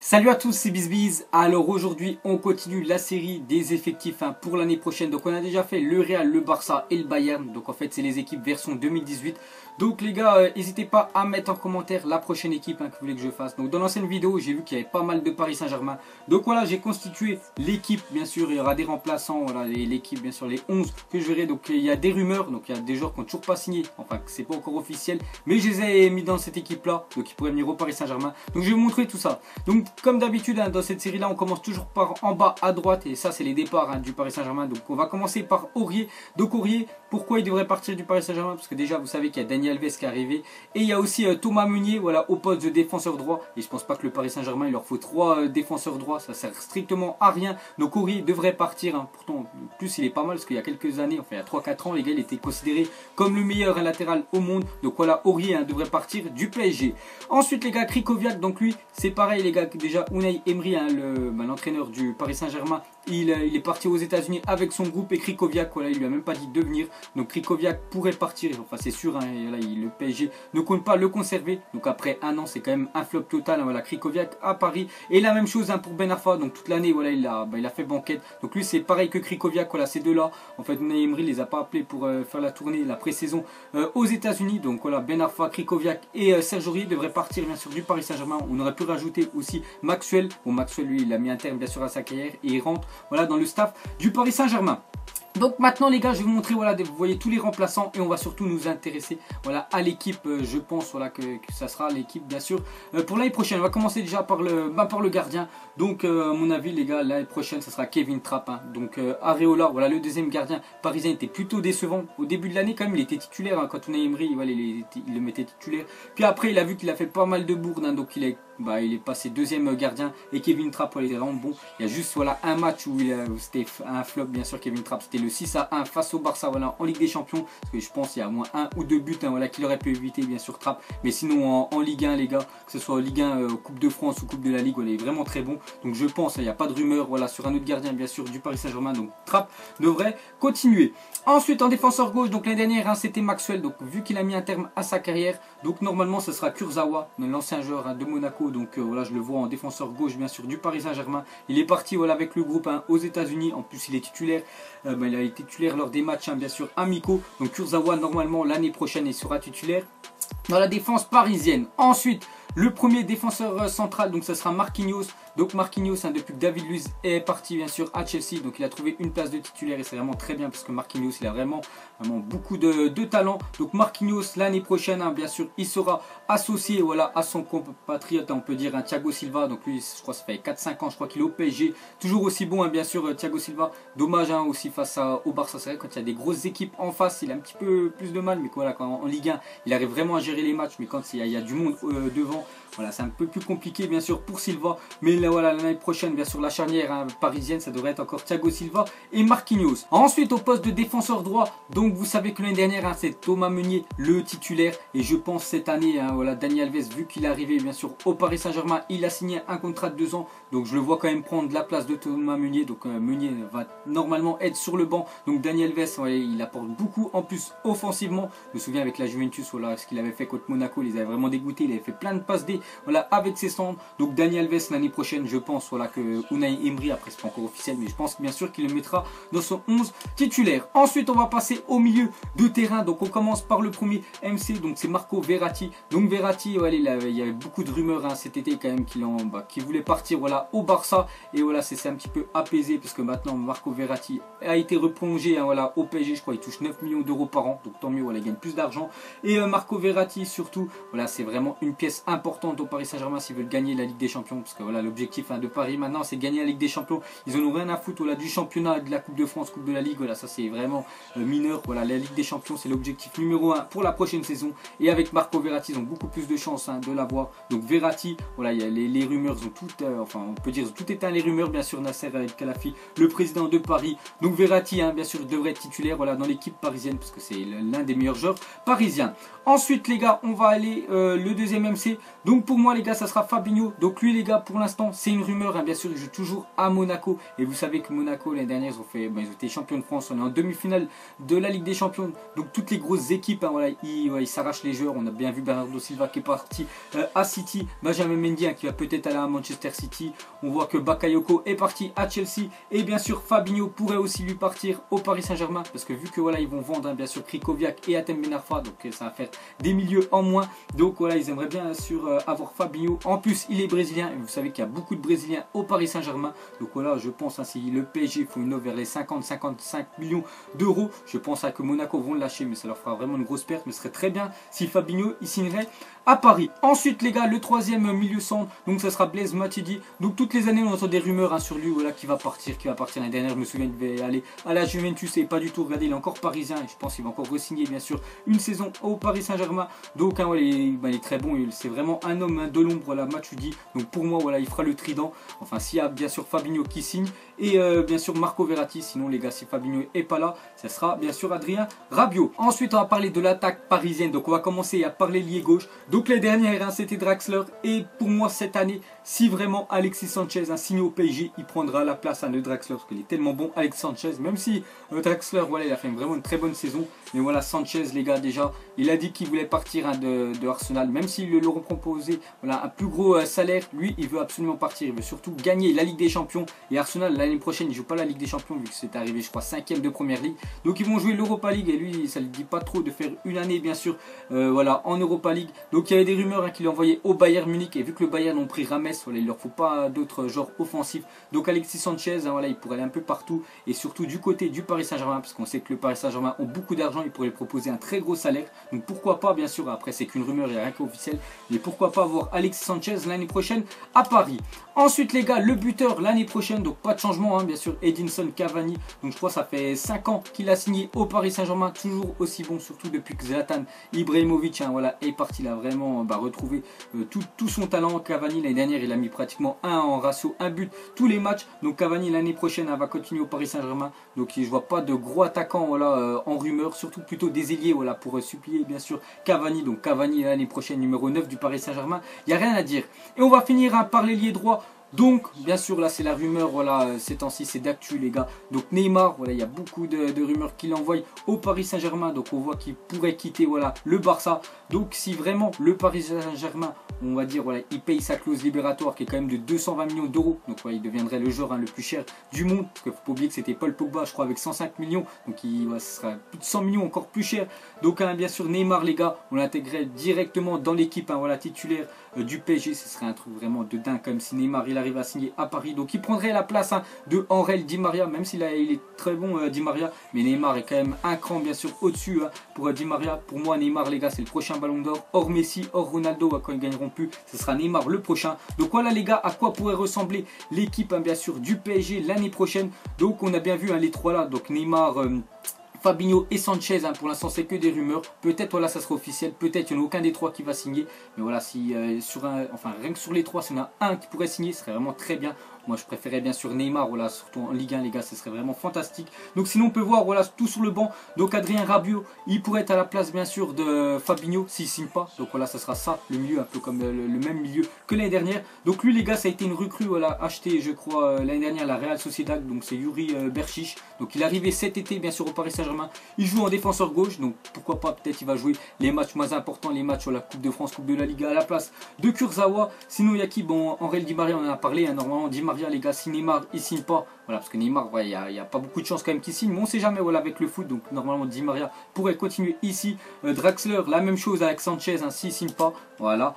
Salut à tous, c'est BizBiz. Alors aujourd'hui, on continue la série des effectifs pour l'année prochaine. Donc on a déjà fait le Real, le Barça et le Bayern. Donc en fait, c'est les équipes version 2018. Donc les gars, n'hésitez pas à mettre en commentaire la prochaine équipe que vous voulez que je fasse. Donc dans l'ancienne vidéo, j'ai vu qu'il y avait pas mal de Paris Saint-Germain. Donc voilà, j'ai constitué l'équipe, bien sûr. Il y aura des remplaçants, voilà, l'équipe, bien sûr, les 11 que je verrai. Donc il y a des rumeurs, donc il y a des joueurs qui n'ont toujours pas signé. Enfin, c'est pas encore officiel. Mais je les ai mis dans cette équipe-là. Donc ils pourraient venir au Paris Saint-Germain. Donc je vais vous montrer tout ça. Donc comme d'habitude, dans cette série-là, on commence toujours par en bas à droite. Et ça, c'est les départs du Paris Saint-Germain. Donc on va commencer par Aurier. Donc Aurier, pourquoi il devrait partir du Paris Saint-Germain? Parce que déjà, vous savez qu'il y a Dani Alves qui est arrivé. Et il y a aussi Thomas Meunier, voilà, au poste de défenseur droit. Et je pense pas que le Paris Saint-Germain, il leur faut 3 défenseurs droits. Ça sert strictement à rien. Donc Aurier devrait partir. Pourtant, en plus, il est pas mal. Parce qu'il y a quelques années, enfin il y a 3-4 ans, les gars, il était considéré comme le meilleur latéral au monde. Donc voilà, Aurier devrait partir du PSG. Ensuite, les gars, Krychowiak, donc lui, c'est pareil, les gars. Déjà, Unai Emery, l'entraîneur du Paris Saint-Germain, il est parti aux États-Unis avec son groupe. Et Krychowiak, voilà, il lui a même pas dit de venir. Donc Krychowiak pourrait partir. Enfin, c'est sûr, et là, le PSG ne compte pas le conserver. Donc après un an, c'est quand même un flop total. Voilà, Krychowiak à Paris. Et la même chose pour Ben Arfa. Donc toute l'année, voilà, il a fait banquette. Donc lui, c'est pareil que Krychowiak. Voilà, ces deux-là. En fait, Unai Emery les a pas appelés pour faire la tournée, la pré-saison aux États-Unis. Donc voilà, Ben Arfa, Krychowiak et Serge Aurier devraient partir bien sûr du Paris Saint-Germain. On aurait pu rajouter aussi Maxwell. Bon, Maxwell, lui, il a mis un terme bien sûr à sa carrière et il rentre voilà, dans le staff du Paris Saint-Germain. Donc maintenant les gars, je vais vous montrer, voilà, vous voyez tous les remplaçants et on va surtout nous intéresser voilà, à l'équipe, je pense voilà, que ça sera l'équipe bien sûr pour l'année prochaine. On va commencer déjà par le gardien. Donc à mon avis les gars, l'année prochaine ça sera Kevin Trapp. Donc Areola, voilà, le deuxième gardien parisien était plutôt décevant. Au début de l'année quand même il était titulaire, quand Unai Emery voilà, il le mettait titulaire. Puis après il a vu qu'il a fait pas mal de bourdes, donc il est passé deuxième gardien. Et Kevin Trapp, il est vraiment bon. Il y a juste voilà, un match où c'était un flop bien sûr Kevin Trapp, c'était le 6-1 face au Barça voilà, en Ligue des Champions. Parce que je pense qu'il y a au moins 1 ou 2 buts voilà, qu'il aurait pu éviter bien sûr Trapp. Mais sinon en Ligue 1 les gars, que ce soit en Ligue 1, Coupe de France ou Coupe de la Ligue, voilà, il est vraiment très bon. Donc je pense, il n'y a pas de rumeur voilà, sur un autre gardien bien sûr du Paris Saint-Germain. Donc Trapp devrait continuer. Ensuite en défenseur gauche, donc l'année dernière c'était Maxwell. Donc vu qu'il a mis un terme à sa carrière, donc normalement ce sera Kurzawa, l'ancien joueur de Monaco. Donc voilà, je le vois en défenseur gauche bien sûr du Paris Saint-Germain. Il est parti voilà, avec le groupe aux États-Unis. En plus il est titulaire. Il a été titulaire lors des matchs bien sûr amicaux. Donc Kurzawa normalement l'année prochaine il sera titulaire dans la défense parisienne. Ensuite le premier défenseur central, donc ça sera Marquinhos. Donc Marquinhos, depuis que David Luiz est parti bien sûr à Chelsea, donc il a trouvé une place de titulaire et c'est vraiment très bien parce que Marquinhos il a vraiment beaucoup de talent. Donc Marquinhos l'année prochaine bien sûr il sera associé voilà, à son compatriote, on peut dire Thiago Silva. Donc lui je crois que ça fait 4-5 ans je crois qu'il est au PSG, toujours aussi bon bien sûr Thiago Silva. Dommage aussi face au Barça, c'est vrai quand il y a des grosses équipes en face il a un petit peu plus de mal, mais voilà, quand en Ligue 1 il arrive vraiment à gérer les matchs, mais quand il y a du monde devant, voilà, c'est un peu plus compliqué bien sûr pour Silva. Mais là voilà, l'année prochaine bien sûr la charnière parisienne ça devrait être encore Thiago Silva et Marquinhos. Ensuite au poste de défenseur droit, donc vous savez que l'année dernière c'est Thomas Meunier le titulaire. Et je pense cette année voilà, Dani Alves, vu qu'il est arrivé bien sûr au Paris Saint-Germain, il a signé un contrat de 2 ans. Donc je le vois quand même prendre la place de Thomas Meunier. Donc Meunier va normalement être sur le banc. Donc Dani Alves voilà, il apporte beaucoup en plus offensivement. Je me souviens avec la Juventus voilà, ce qu'il avait fait contre Monaco, il les avait vraiment dégoûtés. Il avait fait plein de passes D voilà, avec ses centres. Donc Dani Alves l'année prochaine, je pense voilà, que Unai Emery, après c'est pas encore officiel, mais je pense bien sûr qu'il le mettra dans son 11 titulaire. Ensuite on va passer au milieu de terrain. Donc on commence par le premier MC, donc c'est Marco Verratti. Donc Verratti voilà, il y avait beaucoup de rumeurs cet été quand même qu'il voulait partir voilà, au Barça. Et voilà, c'est un petit peu apaisé parce que maintenant Marco Verratti a été replongé voilà, au PSG. Je crois il touche 9 millions d'euros par an, donc tant mieux, voilà, il gagne plus d'argent. Et Marco Verratti surtout, voilà, c'est vraiment une pièce importante au Paris Saint-Germain s'ils veulent gagner la Ligue des Champions. Parce que voilà, l'objectif de Paris maintenant c'est gagner la Ligue des Champions. Ils en ont rien à foutre voilà, du championnat, de la Coupe de France, Coupe de la Ligue. Voilà, ça c'est vraiment mineur. Voilà, la Ligue des Champions c'est l'objectif numéro 1 pour la prochaine saison. Et avec Marco Verratti ils ont beaucoup plus de chances de l'avoir. Donc Verratti, voilà, il y a les rumeurs ont toutes, enfin on peut dire tout éteint les rumeurs bien sûr. Nasser El-Khelaifi, le président de Paris. Donc Verratti bien sûr devrait être titulaire voilà, dans l'équipe parisienne parce que c'est l'un des meilleurs joueurs parisiens. Ensuite les gars, on va aller le deuxième MC. Donc pour moi les gars, ça sera Fabinho. Donc lui les gars, pour l'instant c'est une rumeur, hein. Bien sûr il joue toujours à Monaco. Et vous savez que Monaco l'année dernière ils ont été champions de France. On est en demi-finale de la Ligue des Champions. Donc toutes les grosses équipes, hein, voilà, ils s'arrachent les joueurs. On a bien vu Bernardo Silva qui est parti à City. Benjamin Mendy, hein, qui va peut-être aller à Manchester City. On voit que Bakayoko est parti à Chelsea. Et bien sûr Fabinho pourrait aussi lui partir au Paris Saint-Germain. Parce que vu que voilà, ils vont vendre, hein, bien sûr Krikoviak et Hatem Ben Arfa. Donc ça va faire des milieux en moins. Donc voilà, ils aimeraient bien sûr avoir Fabinho. En plus il est brésilien. Et vous savez qu'il y a beaucoup de Brésiliens au Paris Saint-Germain. Donc voilà, je pense, hein, si le PSG font une offre vers les 50-55 millions d'euros, je pense, hein, que Monaco vont le lâcher. Mais ça leur fera vraiment une grosse perte. Mais ce serait très bien si Fabinho il signerait à Paris. Ensuite les gars, le troisième milieu centre, donc ça sera Blaise Matuidi. Donc toutes les années on entend des rumeurs, hein, sur lui, voilà, qui va partir. L'année dernière je me souviens, il devait aller à la Juventus et pas du tout. Regardez, il est encore parisien et je pense qu'il va encore re-signer bien sûr une saison au Paris Saint-Germain. Donc hein, ouais, il est très bon, c'est vraiment un homme, hein, de l'ombre, voilà, Matuidi. Donc pour moi voilà, il fera le trident. Enfin s'il y a bien sûr Fabinho qui signe et bien sûr Marco Verratti. Sinon les gars, si Fabinho est pas là, ça sera bien sûr Adrien Rabiot. Ensuite on va parler de l'attaque parisienne. Donc on va commencer à parler lié gauche. Donc les dernières, hein, c'était Draxler. Et pour moi cette année, si vraiment Alexis Sanchez, un signe au PSG, il prendra la place, hein, de Draxler, parce qu'il est tellement bon Alexis Sanchez. Même si Draxler, voilà, il a fait vraiment une très bonne saison. Mais voilà, Sanchez les gars, déjà il a dit qu'il voulait partir, hein, de Arsenal. Même s'ils lui auront proposé, voilà, un plus gros salaire, lui il veut absolument partir. Il veut surtout gagner la Ligue des Champions. Et Arsenal l'année prochaine il joue pas la Ligue des Champions, vu que c'est arrivé je crois 5e de Première Ligue. Donc ils vont jouer l'Europa League. Et lui ça lui dit pas trop de faire une année bien sûr, voilà, en Europa League. Donc il y avait des rumeurs, hein, qu'il envoyait au Bayern Munich. Et vu que le Bayern ont pris Rames, voilà, il leur faut pas d'autres genres offensifs. Donc Alexis Sanchez, hein, voilà, il pourrait aller un peu partout. Et surtout du côté du Paris Saint-Germain, parce qu'on sait que le Paris Saint-Germain ont beaucoup d'argent. Il pourrait lui proposer un très gros salaire. Donc pourquoi pas, bien sûr, après c'est qu'une rumeur, il n'y a rien qu'officiel. Mais pourquoi pas avoir Alexis Sanchez l'année prochaine à Paris. Ensuite les gars, le buteur l'année prochaine, donc pas de changement, hein, bien sûr, Edinson Cavani. Donc je crois que ça fait 5 ans qu'il a signé au Paris Saint-Germain, toujours aussi bon, surtout depuis que Zlatan Ibrahimovic, hein, voilà, est parti. Il a vraiment retrouvé tout son talent. Cavani l'année dernière il a mis pratiquement en ratio 1 but tous les matchs. Donc Cavani l'année prochaine, hein, va continuer au Paris Saint-Germain. Donc je vois pas de gros attaquants, voilà, en rumeur, surtout plutôt des ailiers, voilà, pour supplier bien sûr Cavani. Donc Cavani l'année prochaine numéro 9 du Paris Saint-Germain, il n'y a rien à dire. Et on va finir, hein, par l'ailier droit. Donc bien sûr là c'est la rumeur, voilà, ces temps-ci c'est d'actu les gars. Donc Neymar, voilà, il y a beaucoup de rumeurs qu'il envoie au Paris Saint-Germain. Donc on voit qu'il pourrait quitter, voilà, le Barça. Donc si vraiment le Paris Saint-Germain, on va dire, voilà, il paye sa clause libératoire qui est quand même de 220 millions d'euros. Donc voilà, il deviendrait le joueur, hein, le plus cher du monde. Parce qu'il ne faut pas oublier que c'était Paul Pogba, je crois, avec 105 millions. Donc voilà, ce sera plus de 100 millions, encore plus cher. Donc hein, bien sûr Neymar les gars, on l'intégrait directement dans l'équipe, hein, voilà, titulaire du PSG. Ce serait un truc vraiment de dingue comme si Neymar il arrive à signer à Paris. Donc il prendrait la place, hein, de Angel Di Maria, même s'il il est très bon, Di Maria. Mais Neymar est quand même un cran bien sûr au-dessus, hein, pour Di Maria. Pour moi Neymar les gars, c'est le prochain ballon d'or. Hors Messi, hors Ronaldo, quand ils gagneront plus, ce sera Neymar le prochain. Donc voilà les gars, à quoi pourrait ressembler l'équipe, hein, bien sûr, du PSG l'année prochaine. Donc on a bien vu, hein, les trois là, donc Neymar, Fabinho et Sanchez, hein, pour l'instant c'est que des rumeurs. Peut-être voilà, ça sera officiel, peut-être il n'y en a aucun des trois qui va signer. Mais voilà, si rien que sur les trois, si on a un qui pourrait signer, ce serait vraiment très bien. Moi je préférais bien sûr Neymar, voilà, surtout en Ligue 1 les gars, ce serait vraiment fantastique. Donc sinon on peut voir, voilà, tout sur le banc. Donc Adrien Rabiot, il pourrait être à la place bien sûr de Fabinho s'il ne signe pas. Donc voilà, ça sera ça le milieu, un peu comme le même milieu que l'année dernière. Donc lui les gars, ça a été une recrue, voilà, acheté je crois l'année dernière à la Real Sociedad. Donc c'est Yuri Berchiche. Donc il est arrivé cet été bien sûr au Paris Saint-Germain. Il joue en défenseur gauche, donc pourquoi pas, peut-être il va jouer les matchs moins importants, les matchs sur la Coupe de France, Coupe de la Liga à la place de Kurzawa. Sinon il y a qui? Bon, Angel Di Maria, on en a parlé, hein, normalement Di Maria les gars, si Neymar il signe pas, voilà, parce que Neymar, il n'y a pas beaucoup de chance quand même qu'il signe, mais on sait jamais, voilà, avec le foot. Donc normalement Di Maria pourrait continuer ici. Draxler, la même chose avec Sanchez, hein, s'il signe pas, voilà.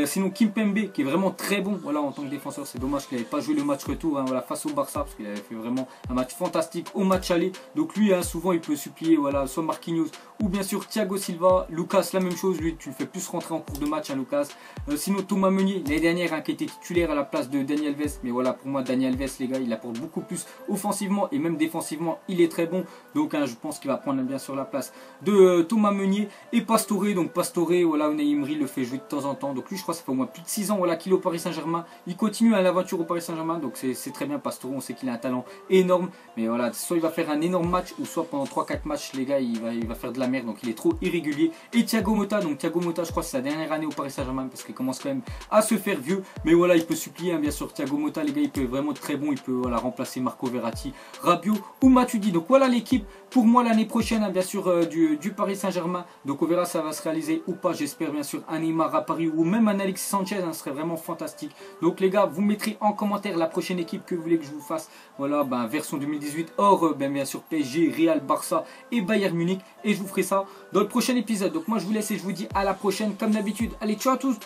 Sinon Kimpembe qui est vraiment très bon, voilà, en tant que défenseur. C'est dommage qu'il n'avait pas joué le match retour, hein, voilà, face au Barça, parce qu'il avait fait vraiment un match fantastique au match aller. Donc lui, hein, souvent il peut supplier, voilà, soit Marquinhos ou bien sûr Thiago Silva. Lucas la même chose, lui tu le fais plus rentrer en cours de match, hein, Lucas. Sinon Thomas Meunier l'année dernière, hein, qui était titulaire à la place de Dani Alves. Mais voilà, pour moi Dani Alves les gars, il apporte beaucoup plus offensivement et même défensivement, il est très bon. Donc hein, je pense qu'il va prendre bien sûr la place de Thomas Meunier. Et Pastore, donc Pastore, voilà, Unai Emery le fait jouer de temps en temps. Donc Donc lui, je crois que ça fait au moins plus de 6 ans voilà, qu'il est au Paris Saint-Germain. Il continue à l'aventure au Paris Saint-Germain. Donc c'est très bien. Pastore, on sait qu'il a un talent énorme. Mais voilà, soit il va faire un énorme match, ou soit pendant 3-4 matchs, les gars, il va faire de la merde. Donc il est trop irrégulier. Et Thiago Motta, donc Thiago Motta, je crois que c'est sa dernière année au Paris Saint-Germain, parce qu'il commence quand même à se faire vieux. Mais voilà, il peut supplier, hein, bien sûr. Thiago Motta, les gars, il peut vraiment être très bon. Il peut voilà, remplacer Marco Verratti, Rabiot ou Matuidi. Donc voilà l'équipe pour moi l'année prochaine, hein, bien sûr, du Paris Saint-Germain. Donc on verra si ça va se réaliser ou pas. J'espère bien sûr un Neymar à Paris ou même un Alexis Sanchez, hein, serait vraiment fantastique. Donc les gars, vous mettrez en commentaire la prochaine équipe que vous voulez que je vous fasse. Voilà, ben, version 2018 hors bien sûr PSG, Real, Barça et Bayern Munich. Et je vous ferai ça dans le prochain épisode. Donc moi je vous laisse et je vous dis à la prochaine comme d'habitude. Allez, ciao à tous.